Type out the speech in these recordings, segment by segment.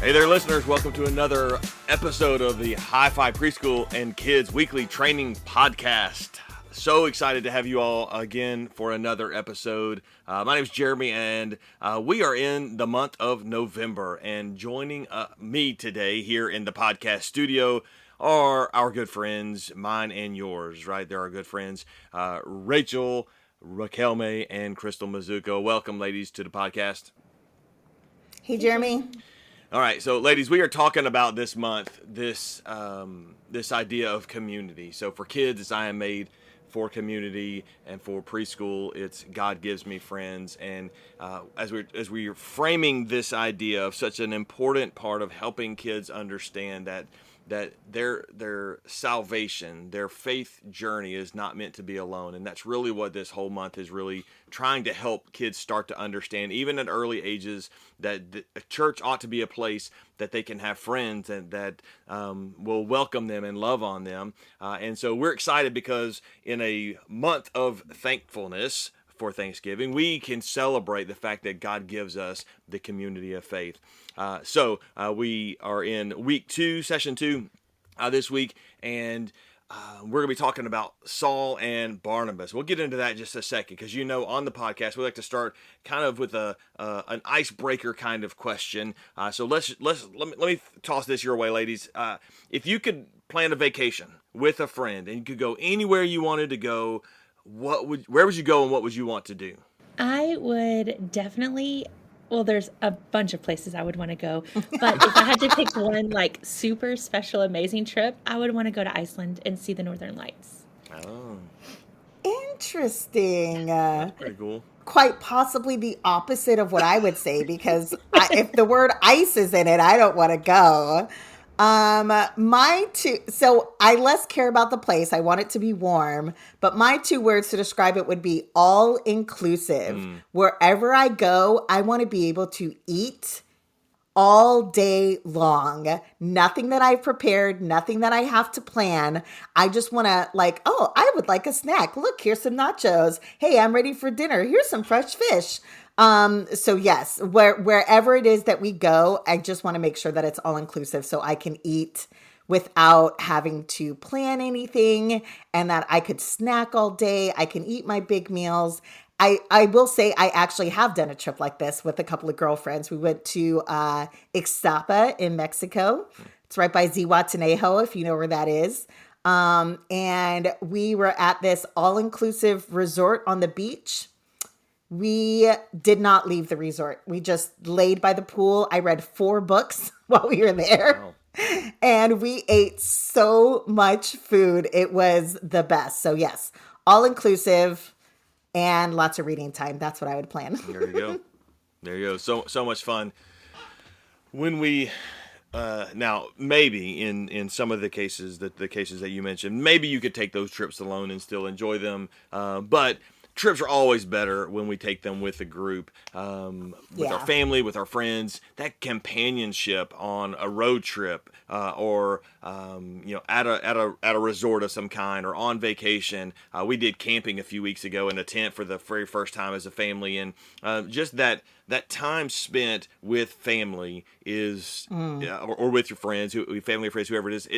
Hey there, listeners. Welcome to another episode of the Hi-Fi Preschool and Kids Weekly Training Podcast. So excited to have you all again for another episode. My name is Jeremy, and we are in the month of November. And joining me today here in the podcast studio are our good friends, mine and yours, right? They're our good friends, Rachel, Raquelme, and Crystal Mizuko. Welcome, ladies, to the podcast. Hey, Jeremy. All right, so ladies, we are talking about this month, this idea of community. So for kids, it's I am made for community, and for preschool, it's God gives me friends. And as we're framing this idea of such an important part of helping kids understand that their salvation, their faith journey is not meant to be alone. And that's really what this whole month is really trying to help kids start to understand, even at early ages, that a church ought to be a place that they can have friends and that will welcome them and love on them. And so we're excited because in a month of thankfulness for Thanksgiving, we can celebrate the fact that God gives us the community of faith. So we are in week 2, session 2 this week, and we're going to be talking about Saul and Barnabas. We'll get into that in just a second, because on the podcast we like to start kind of with an icebreaker kind of question. So let me toss this your way, ladies. If you could plan a vacation with a friend and you could go anywhere you wanted to go, where would you go and what would you want to do? I would definitely, there's a bunch of places I would want to go, but if I had to pick one like super special, amazing trip, I would want to go to Iceland and see the Northern Lights. Oh, Interesting. that's pretty cool. Quite possibly the opposite of what I would say, because if the word ice is in it, I don't want to go. So I less care about the place. I want it to be warm, but my 2 words to describe it would be all inclusive. Wherever I go, I want to be able to eat all day long. Nothing that I've prepared, nothing that I have to plan. I just want to I would like a snack. Look, here's some nachos. Hey, I'm ready for dinner. Here's some fresh fish. So yes, wherever it is that we go, I just want to make sure that it's all inclusive so I can eat without having to plan anything, and that I could snack all day. I can eat my big meals. I will say I actually have done a trip like this with a couple of girlfriends. We went to Ixtapa in Mexico. It's right by Zihuatanejo, if you know where that is. And we were at this all-inclusive resort on the beach. We did not leave the resort. We just laid by the pool. I read 4 books while we were there. Wow. And we ate so much food. It was the best. So yes, all inclusive and lots of reading time. That's what I would plan. There you go. So much fun. When we now maybe in some of the cases that you mentioned, maybe you could take those trips alone and still enjoy them. But trips are always better when we take them with a group, with our family, with our friends. That companionship on a road trip, or at a resort of some kind, or on vacation. We did camping a few weeks ago in a tent for the very first time as a family, and just that time spent with family is, or with your friends, family or friends, whoever it is.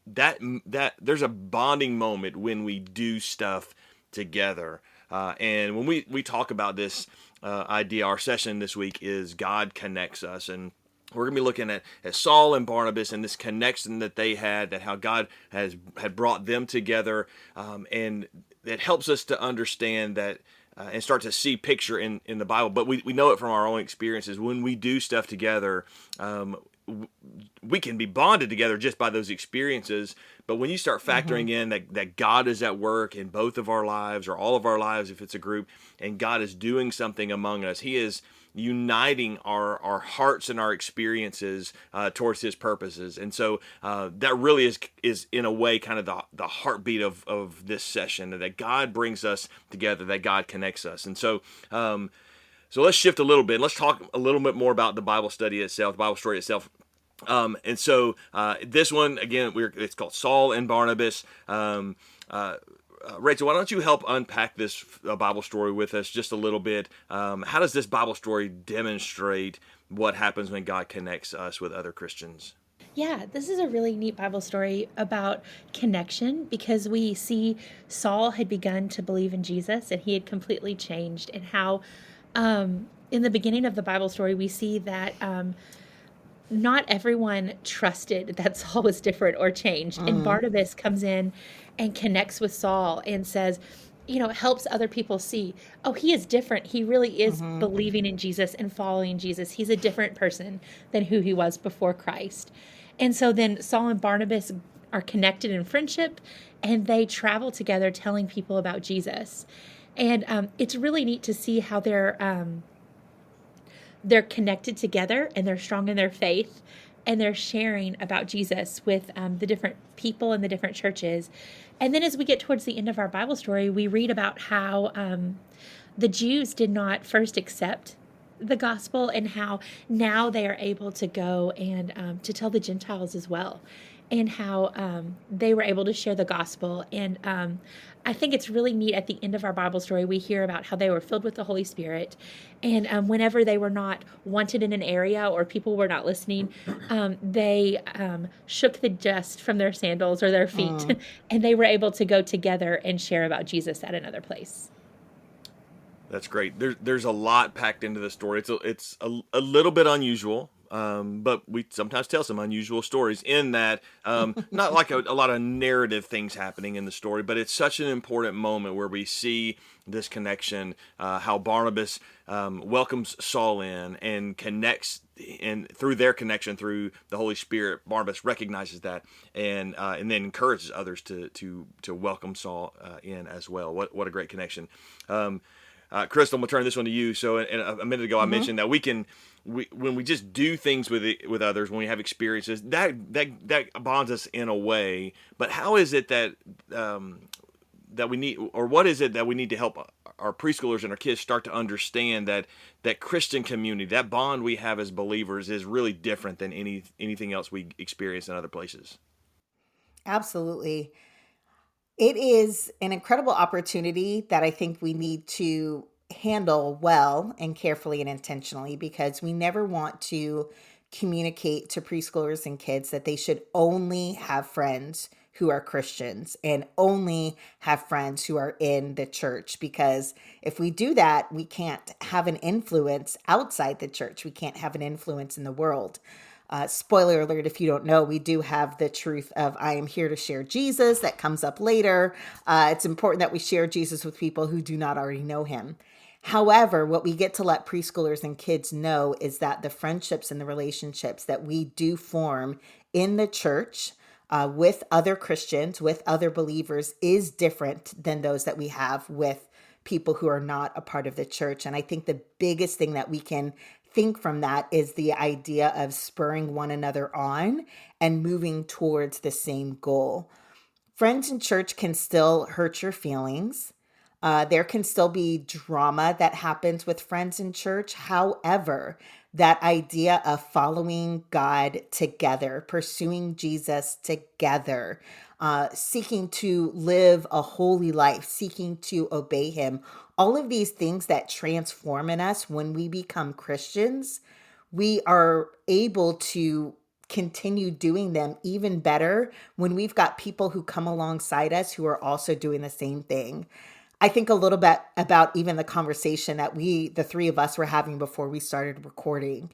That there's a bonding moment when we do stuff together. And when we talk about this idea, our session this week is God connects us. And we're going to be looking at Saul and Barnabas and this connection that they had, that how God had brought them together. And it helps us to understand that and start to see picture in the Bible. But we know it from our own experiences. When we do stuff together, we can be bonded together just by those experiences. But when you start factoring in that God is at work in both of our lives, or all of our lives if it's a group, and God is doing something among us, He is uniting our hearts and our experiences towards His purposes. And so that really is in a way kind of the heartbeat of this session, that God brings us together, that God connects us. And so so let's shift a little bit. Let's talk a little bit more about the Bible study itself, the Bible story itself. And so this one, again, it's called Saul and Barnabas. Rachel, why don't you help unpack this Bible story with us just a little bit? How does this Bible story demonstrate what happens when God connects us with other Christians? Yeah, this is a really neat Bible story about connection because we see Saul had begun to believe in Jesus and he had completely changed, and how in the beginning of the Bible story, we see that not everyone trusted that Saul was different or changed. And Barnabas comes in and connects with Saul and says, helps other people see, oh, he is different. He really is believing in Jesus and following Jesus. He's a different person than who he was before Christ. And so then Saul and Barnabas are connected in friendship, and they travel together telling people about Jesus. And it's really neat to see how they're connected together and they're strong in their faith, and they're sharing about Jesus with the different people in the different churches. And then as we get towards the end of our Bible story, we read about how the Jews did not first accept the gospel, and how now they are able to go and to tell the Gentiles as well, and how they were able to share the gospel. And I think it's really neat at the end of our Bible story, we hear about how they were filled with the Holy Spirit. And whenever they were not wanted in an area or people were not listening, they shook the dust from their sandals or their feet, and they were able to go together and share about Jesus at another place. That's great. There's a lot packed into the story. It's a little bit unusual, but we sometimes tell some unusual stories in that not like a lot of narrative things happening in the story, but it's such an important moment where we see this connection, how Barnabas welcomes Saul in and connects, and through their connection through the Holy Spirit, Barnabas recognizes that and then encourages others to welcome Saul in as well. What a great connection. Crystal, I'm gonna turn this one to you. So, a minute ago, I mentioned that when we just do things with others, when we have experiences, that bonds us in a way. But how is it that that we need, or what is it that we need to help our preschoolers and our kids start to understand that Christian community, that bond we have as believers, is really different than anything else we experience in other places? Absolutely. It is an incredible opportunity that I think we need to handle well and carefully and intentionally, because we never want to communicate to preschoolers and kids that they should only have friends who are Christians and only have friends who are in the church. Because if we do that, we can't have an influence outside the church. We can't have an influence in the world. Spoiler alert, if you don't know, we do have the truth of I am here to share Jesus that comes up later. It's important that we share Jesus with people who do not already know him. However, what we get to let preschoolers and kids know is that the friendships and the relationships that we do form in the church with other Christians, with other believers, is different than those that we have with people who are not a part of the church. And I think the biggest thing that we can think from that is the idea of spurring one another on and moving towards the same goal. Friends in church can still hurt your feelings. There can still be drama that happens with friends in church. However, that idea of following God together, pursuing Jesus together, seeking to live a holy life, seeking to obey him, all of these things that transform in us when we become Christians, we are able to continue doing them even better when we've got people who come alongside us who are also doing the same thing. I think a little bit about even the conversation that the three of us, were having before we started recording.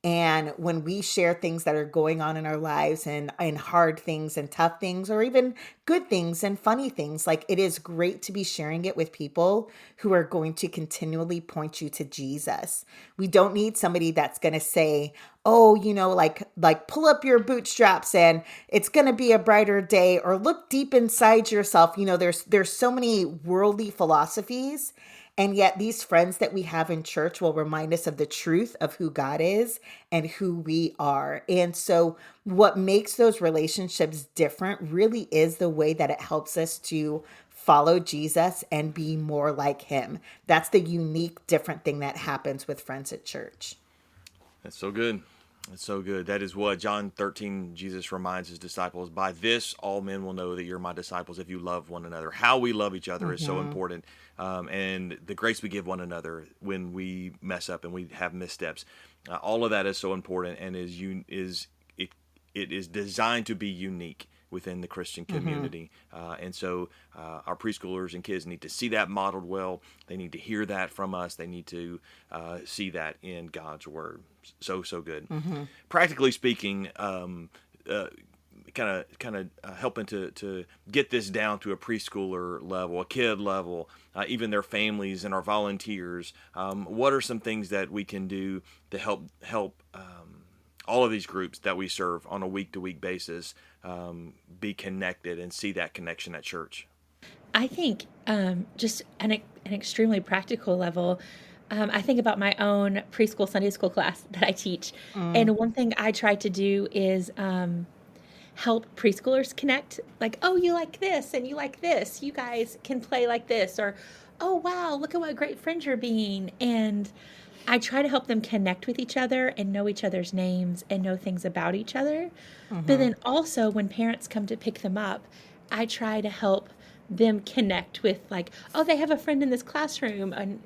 And when we share things that are going on in our lives, and hard things and tough things, or even good things and funny things, like, it is great to be sharing it with people who are going to continually point you to Jesus. We don't need somebody that's going to say, oh, like pull up your bootstraps and it's going to be a brighter day, or look deep inside yourself. There's so many worldly philosophies. And yet these friends that we have in church will remind us of the truth of who God is and who we are. And so what makes those relationships different really is the way that it helps us to follow Jesus and be more like him. That's the unique, different thing that happens with friends at church. That's so good. That's so good. That is what John 13, Jesus reminds his disciples, by this all men will know that you're my disciples if you love one another. How we love each other is so Mm-hmm. important. And the grace we give one another when we mess up and we have missteps. All of that is so important and it is designed to be unique within the Christian Mm-hmm. community. And so our preschoolers and kids need to see that modeled well. They need to hear that from us. They need to see that in God's Word. So good. Mm-hmm. Practically speaking, helping to get this down to a preschooler level, a kid level, even their families and our volunteers. What are some things that we can do to help all of these groups that we serve on a week-to-week basis be connected and see that connection at church? I think just an extremely practical level. I think about my own preschool Sunday school class that I teach. Mm-hmm. And one thing I try to do is help preschoolers connect. Like, oh, you like this and you like this. You guys can play like this. Or, oh, wow, look at what great friends you're being. And I try to help them connect with each other and know each other's names and know things about each other. But Mm-hmm. then also, when parents come to pick them up, I try to help them connect with, like, oh, they have a friend in this classroom, and,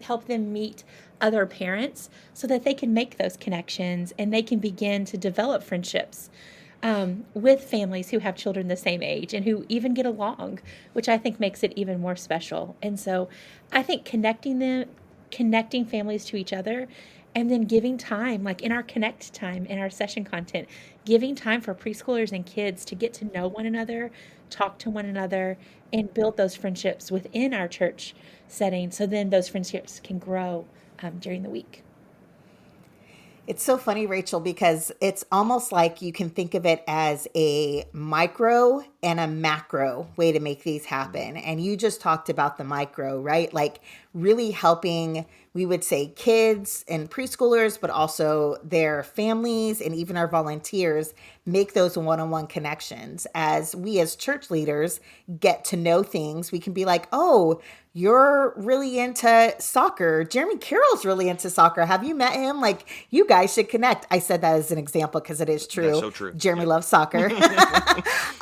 help them meet other parents so that they can make those connections and they can begin to develop friendships with families who have children the same age and who even get along, which I think makes it even more special. And so I think connecting families to each other, and then giving time, like in our connect time, in our session content, giving time for preschoolers and kids to get to know one another, talk to one another, and build those friendships within our church setting. So then those friendships can grow during the week. It's so funny, Rachel, because it's almost like you can think of it as a micro and a macro way to make these happen. And you just talked about the micro, right? Like really helping, we would say, kids and preschoolers, but also their families and even our volunteers make those one-on-one connections. As we as church leaders get to know things, we can be like, oh, you're really into soccer. Jeremy Carroll's really into soccer. Have you met him? Like, you guys should connect. I said that as an example because it is That's true. so true. Jeremy Yep. loves soccer.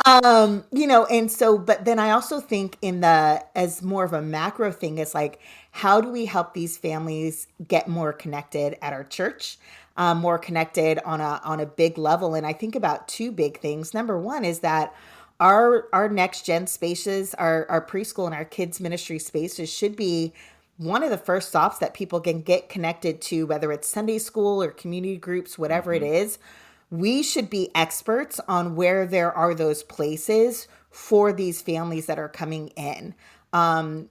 And so, but then I also think as more of a macro thing, is like, how do we help these families get more connected at our church? More connected on a big level. And I think about two big things. Number one is that our next gen spaces, our preschool and our kids ministry spaces should be one of the first stops that people can get connected to, whether it's Sunday school or community groups, whatever it Mm-hmm. is. We should be experts on where there are those places for these families that are coming in.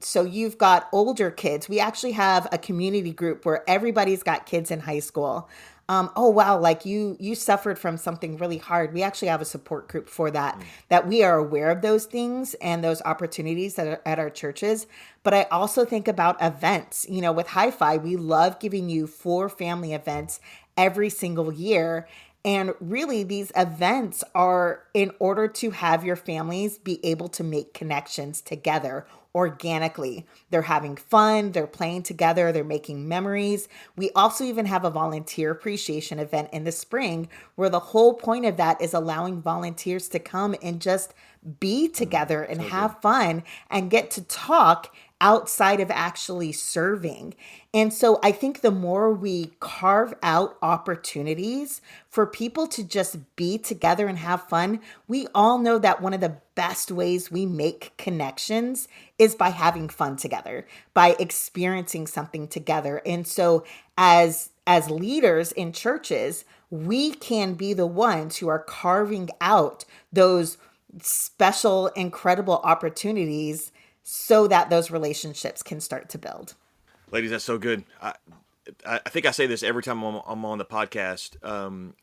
So you've got older kids. We actually have a community group where everybody's got kids in high school. Oh wow, like you suffered from something really hard. We actually have a support group for that we are aware of those things and those opportunities that are at our churches. But I also think about events. With Hi-Fi, we love giving you 4 family events every single year. And really, these events are in order to have your families be able to make connections together organically. They're having fun, they're playing together, they're making memories. We also even have a volunteer appreciation event in the spring where the whole point of that is allowing volunteers to come and just be together and So good. have fun and get to talk outside of actually serving. And so I think the more we carve out opportunities for people to just be together and have fun, we all know that one of the best ways we make connections is by having fun together, by experiencing something together. And so as leaders in churches, we can be the ones who are carving out those special, incredible opportunities so that those relationships can start to build. Ladies, that's so good. I think I say this every time I'm on the podcast.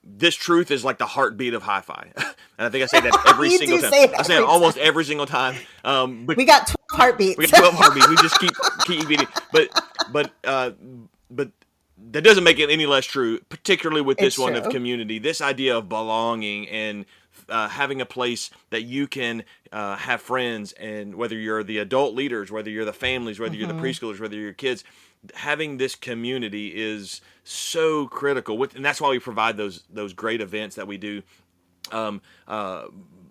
This truth is like the heartbeat of Hi-Fi, and I think I say that every You single do time. say it I say it every almost time. every single time. But We got 12 heartbeats. we got 12 heartbeats. We just keep beating. But that doesn't make it any less true, particularly with this It's one of true. community. This idea of belonging and having a place that you can have friends, and whether you're the adult leaders, whether you're the families, whether you're the preschoolers, whether you're your kids, having this community is so critical. And that's why we provide those great events that we do.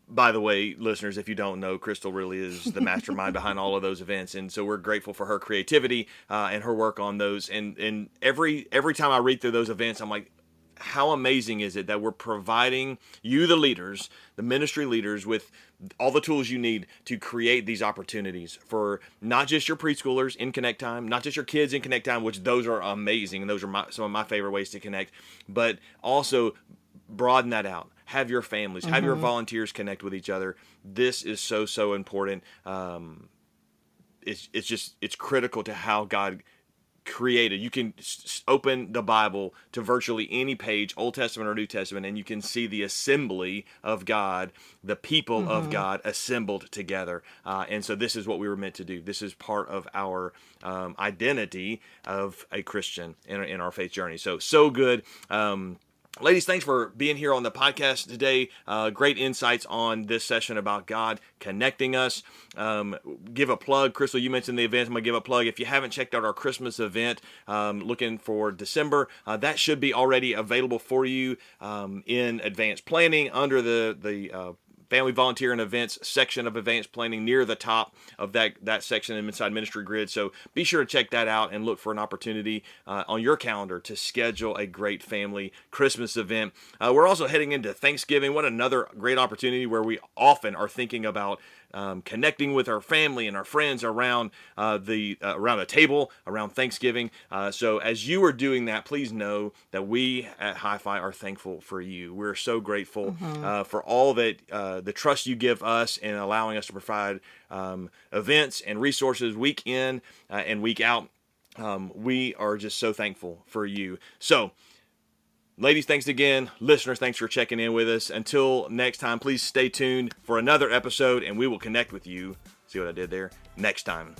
By the way, listeners, if you don't know, Crystal really is the mastermind behind all of those events, and so we're grateful for her creativity and her work on those. And every time I read through those events, I'm like, how amazing is it that we're providing you, the leaders, the ministry leaders, with all the tools you need to create these opportunities for not just your preschoolers in Connect Time, not just your kids in Connect Time, which those are amazing, and those are some of my favorite ways to connect, but also broaden that out. Have your families, have your volunteers connect with each other. This is so important. It's critical to how God created. You can open the Bible to virtually any page, Old Testament or New Testament, and you can see the assembly of God, the people of God assembled together. And so this is what we were meant to do. This is part of our identity of a Christian in our faith journey. So good. Ladies, thanks for being here on the podcast today. Great insights on this session about God connecting us. Give a plug. Crystal, you mentioned the event. I'm going to give a plug. If you haven't checked out our Christmas event, looking for December, that should be already available for you in advanced planning under the Family Volunteer and Events section of advanced planning near the top of that section inside Ministry Grid. So be sure to check that out and look for an opportunity on your calendar to schedule a great family Christmas event. We're also heading into Thanksgiving. What another great opportunity where we often are thinking about connecting with our family and our friends around around a table around Thanksgiving. So as you are doing that, please know that we at Hi-Fi are thankful for you. We're so grateful for all that the trust you give us in allowing us to provide events and resources week in and week out. We are just so thankful for you. So, ladies, thanks again. Listeners, thanks for checking in with us. Until next time, please stay tuned for another episode, and we will connect with you. See what I did there? Next time.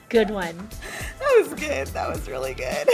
Good one. That was good. That was really good.